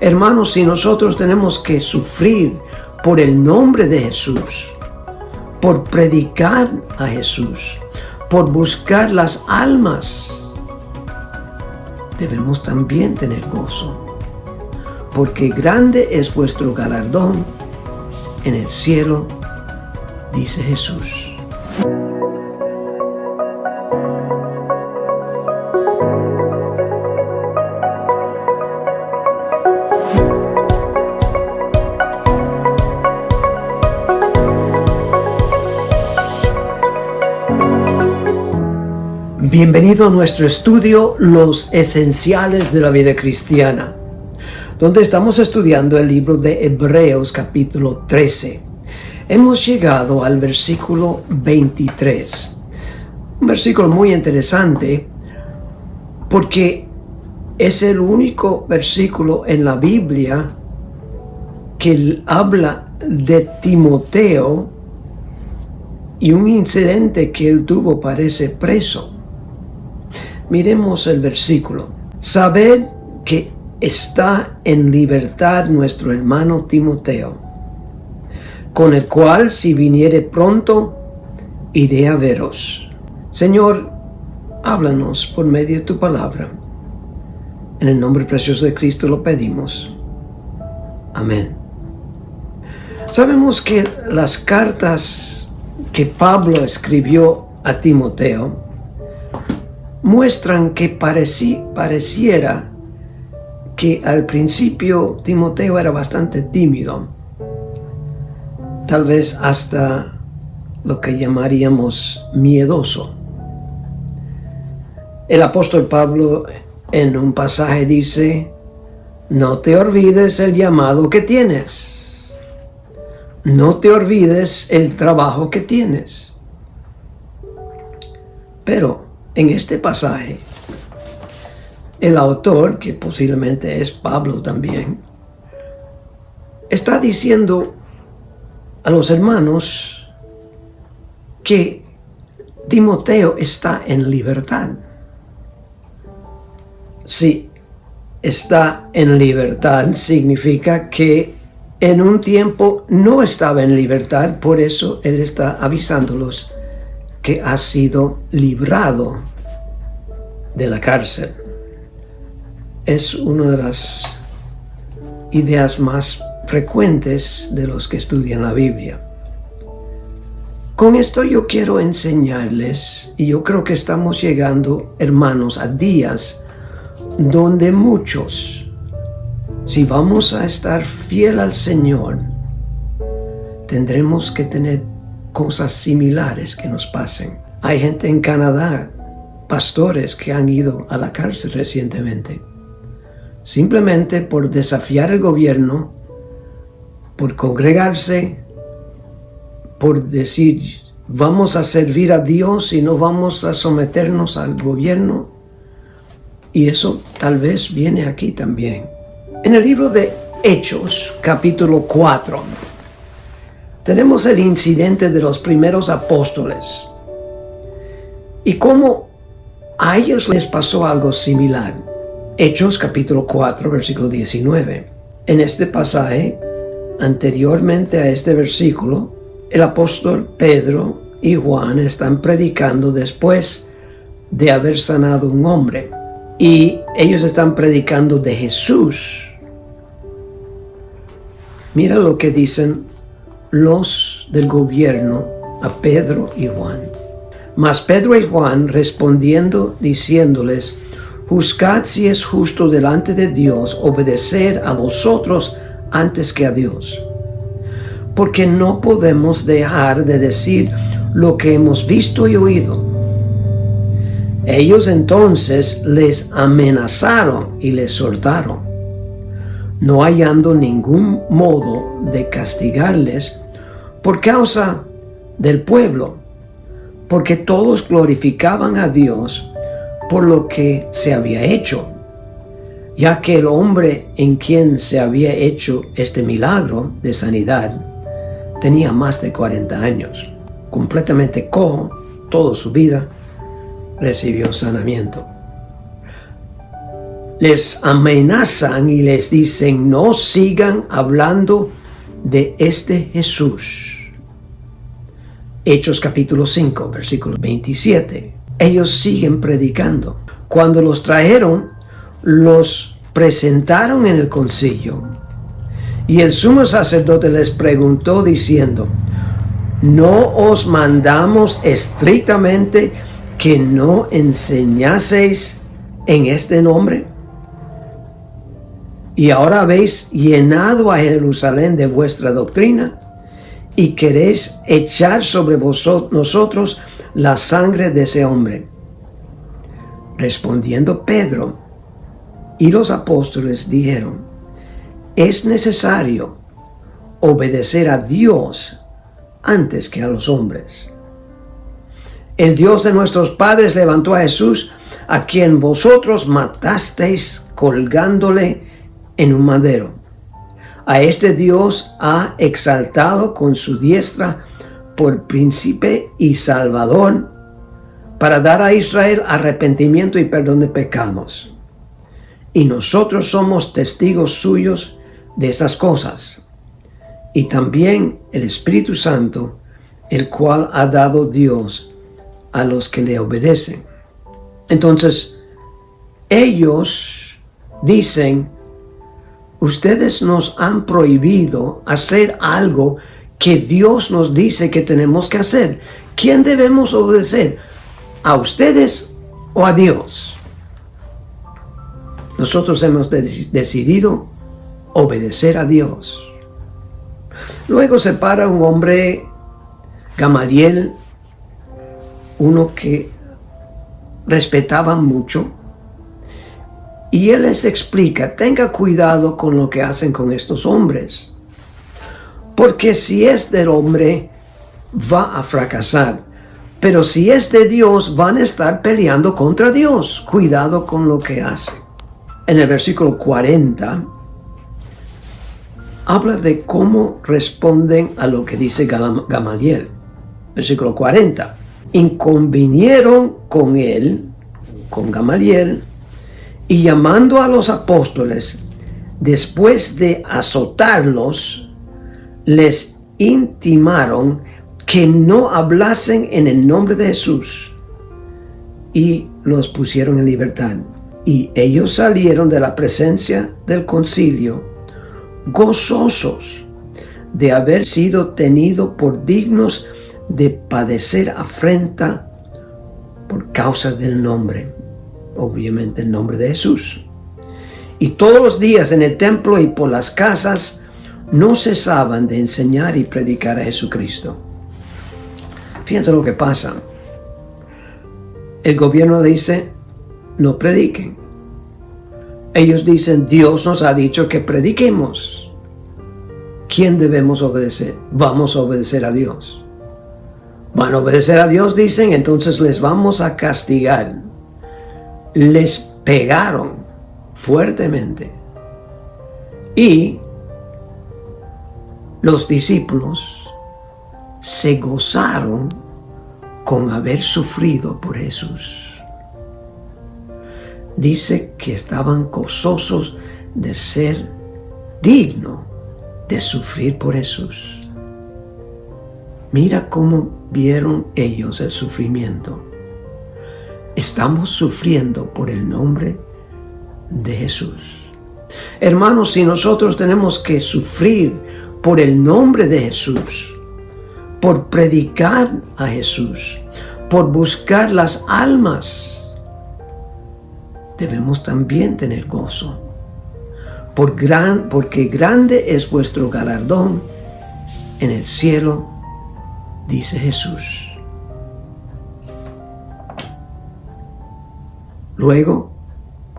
Hermanos, si nosotros tenemos que sufrir por el nombre de Jesús, por predicar a Jesús, por buscar las almas, debemos también tener gozo, porque grande es vuestro galardón en el cielo, dice Jesús. Bienvenido a nuestro estudio Los Esenciales de la Vida Cristiana, donde estamos estudiando el libro de Hebreos capítulo 13. Hemos llegado al versículo 23, un versículo muy interesante porque es el único versículo en la Biblia que habla de Timoteo y un incidente que él tuvo para ese preso. Miremos el versículo. Sabed que está en libertad nuestro hermano Timoteo, con el cual si viniere pronto, iré a veros. Señor, háblanos por medio de tu palabra. En el nombre precioso de Cristo lo pedimos. Amén. Sabemos que las cartas que Pablo escribió a Timoteo muestran que pareciera que al principio Timoteo era bastante tímido, tal vez hasta lo que llamaríamos miedoso. El apóstol Pablo en un pasaje dice: no te olvides el llamado que tienes, no te olvides el trabajo que tienes. Pero en este pasaje, el autor, que posiblemente es Pablo también, está diciendo a los hermanos que Timoteo está en libertad. Si está en libertad, significa que en un tiempo no estaba en libertad, por eso él está avisándolos que ha sido librado de la cárcel. Es una de las ideas más frecuentes de los que estudian la Biblia. Con esto yo quiero enseñarles, y yo creo que estamos llegando, hermanos, a días donde muchos, si vamos a estar fiel al Señor, tendremos que tener cosas similares que nos pasen. Hay gente en Canadá, pastores que han ido a la cárcel recientemente, simplemente por desafiar el gobierno, por congregarse, por decir vamos a servir a Dios y no vamos a someternos al gobierno. Y eso tal vez viene aquí también. En el libro de Hechos, capítulo 4, tenemos el incidente de los primeros apóstoles y cómo a ellos les pasó algo similar. Hechos capítulo 4, versículo 19. En este pasaje, anteriormente a este versículo, el apóstol Pedro y Juan están predicando después de haber sanado un hombre. Y ellos están predicando de Jesús. Mira lo que dicen los del gobierno a Pedro y Juan. Mas Pedro y Juan respondiendo, diciéndoles: juzgad si es justo delante de Dios obedecer a vosotros antes que a Dios. Porque no podemos dejar de decir lo que hemos visto y oído. Ellos entonces les amenazaron y les soltaron, no hallando ningún modo de castigarles por causa del pueblo, porque todos glorificaban a Dios por lo que se había hecho, ya que el hombre en quien se había hecho este milagro de sanidad tenía más de 40 años, completamente cojo toda su vida, recibió sanamiento. les amenazan y les dicen: no sigan hablando de este Jesús. Hechos capítulo 5, versículo 27. Ellos siguen predicando. Cuando los trajeron, los presentaron en el concilio. Y el sumo sacerdote les preguntó diciendo: ¿no os mandamos estrictamente que no enseñaseis en este nombre? Y ahora habéis llenado a Jerusalén de vuestra doctrina y queréis echar sobre nosotros la sangre de ese hombre. Respondiendo Pedro y los apóstoles dijeron: es necesario obedecer a Dios antes que a los hombres. El Dios de nuestros padres levantó a Jesús, a quien vosotros matasteis colgándole en un madero. A este Dios ha exaltado con su diestra por príncipe y salvador, para dar a Israel arrepentimiento y perdón de pecados. Y nosotros somos testigos suyos de estas cosas, y también el Espíritu Santo, el cual ha dado Dios a los que le obedecen. Entonces, ellos dicen: ustedes nos han prohibido hacer algo que Dios nos dice que tenemos que hacer. ¿Quién debemos obedecer? ¿A ustedes o a Dios? Nosotros hemos decidido obedecer a Dios. Luego se para un hombre, Gamaliel, uno que respetaban mucho, y él les explica: tenga cuidado con lo que hacen con estos hombres, porque si es del hombre va a fracasar, pero si es de Dios van a estar peleando contra Dios. Cuidado con lo que hacen. En el versículo 40 habla de cómo responden a lo que dice Gamaliel. Versículo 40. Inconvinieron con él, con Gamaliel, y llamando a los apóstoles, después de azotarlos, les intimaron que no hablasen en el nombre de Jesús, y los pusieron en libertad. Y ellos salieron de la presencia del concilio gozosos de haber sido tenidos por dignos de padecer afrenta por causa del nombre, obviamente el nombre de Jesús. Y todos los días en el templo y por las casas no cesaban de enseñar y predicar a Jesucristo. Fíjense lo que pasa. El gobierno dice: no prediquen. Ellos dicen: Dios nos ha dicho que prediquemos. ¿Quién debemos obedecer? Vamos a obedecer a Dios. Van a obedecer a Dios, dicen, entonces les vamos a castigar. Les pegaron fuertemente. Y los discípulos se gozaron con haber sufrido por Jesús. Dice que estaban gozosos de ser dignos de sufrir por Jesús. Mira cómo vieron ellos el sufrimiento. Estamos sufriendo por el nombre de Jesús. Hermanos, si nosotros tenemos que sufrir por el nombre de Jesús, por predicar a Jesús, por buscar las almas, debemos también tener gozo. Porque grande es vuestro galardón en el cielo, dice Jesús. Luego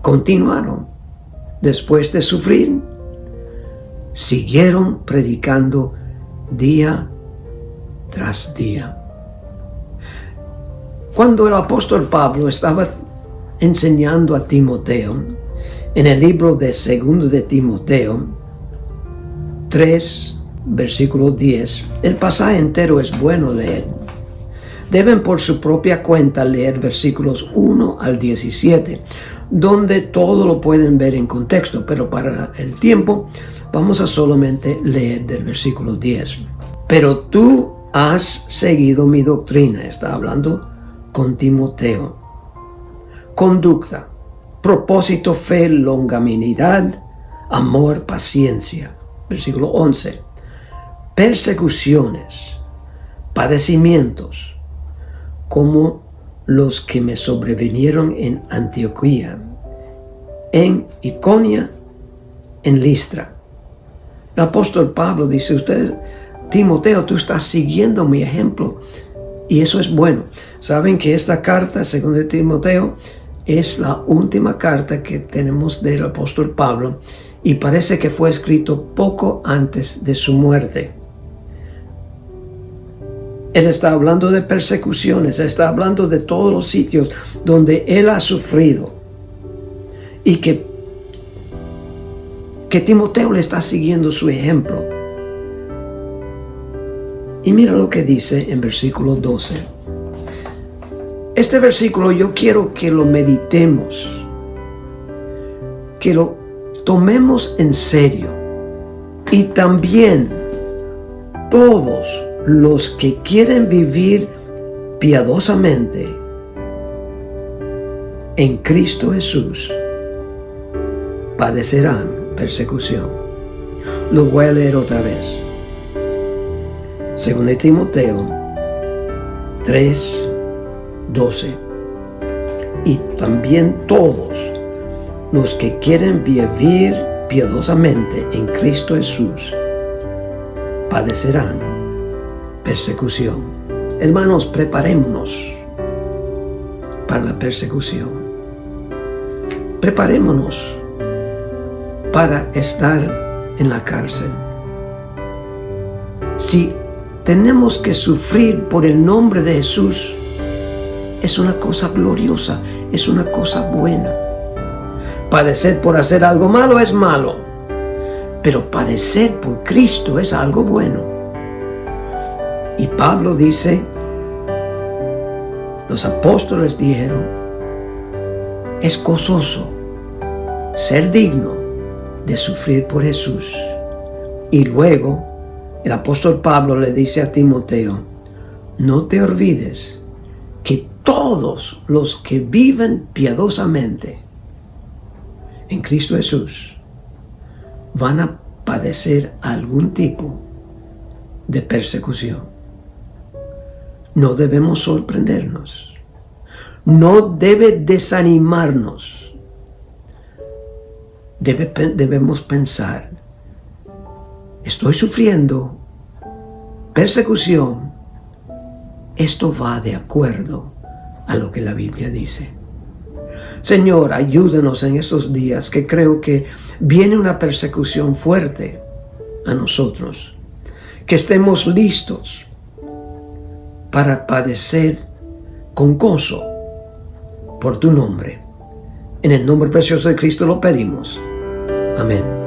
continuaron. Después de sufrir, siguieron predicando día tras día. Cuando el apóstol Pablo estaba enseñando a Timoteo, en el libro de 2 de Timoteo 3, versículo 10, el pasaje entero es bueno leer, Deben por su propia cuenta leer versículos 1 al 17, donde todo lo pueden ver en contexto, pero para el tiempo vamos a solamente leer del versículo 10. Pero tú has seguido mi doctrina, está hablando con Timoteo, conducta, propósito, fe, longanimidad, amor, paciencia. Versículo 11, persecuciones, padecimientos, como los que me sobrevinieron en Antioquía, en Iconia, en Listra. El apóstol Pablo dice, Timoteo, tú estás siguiendo mi ejemplo, y eso es bueno. Saben que esta carta, según de Timoteo, es la última carta que tenemos del apóstol Pablo, y parece que fue escrito poco antes de su muerte. Él está hablando de persecuciones, está hablando de todos los sitios donde él ha sufrido, y que Timoteo le está siguiendo su ejemplo. Y mira lo que dice en versículo 12. Este versículo yo quiero que lo meditemos, que lo tomemos en serio, y también todos los que quieren vivir piadosamente en Cristo Jesús padecerán persecución. Lo voy a leer otra vez. Según Timoteo 3:12. Y también todos los que quieren vivir piadosamente en Cristo Jesús padecerán persecución. Hermanos, preparémonos para la persecución. Preparémonos para estar en la cárcel. Si tenemos que sufrir por el nombre de Jesús, es una cosa gloriosa, es una cosa buena. Padecer por hacer algo malo es malo, pero padecer por Cristo es algo bueno. Y Pablo dice, los apóstoles dijeron, es gozoso ser digno de sufrir por Jesús. Y luego el apóstol Pablo le dice a Timoteo, no te olvides que todos los que viven piadosamente en Cristo Jesús van a padecer algún tipo de persecución. No debemos sorprendernos. No debe desanimarnos. Debemos pensar, estoy sufriendo persecución. Esto va de acuerdo a lo que la Biblia dice. Señor, ayúdanos en estos días que creo que viene una persecución fuerte a nosotros. Que estemos listos para padecer con gozo por tu nombre. En el nombre precioso de Cristo lo pedimos. Amén.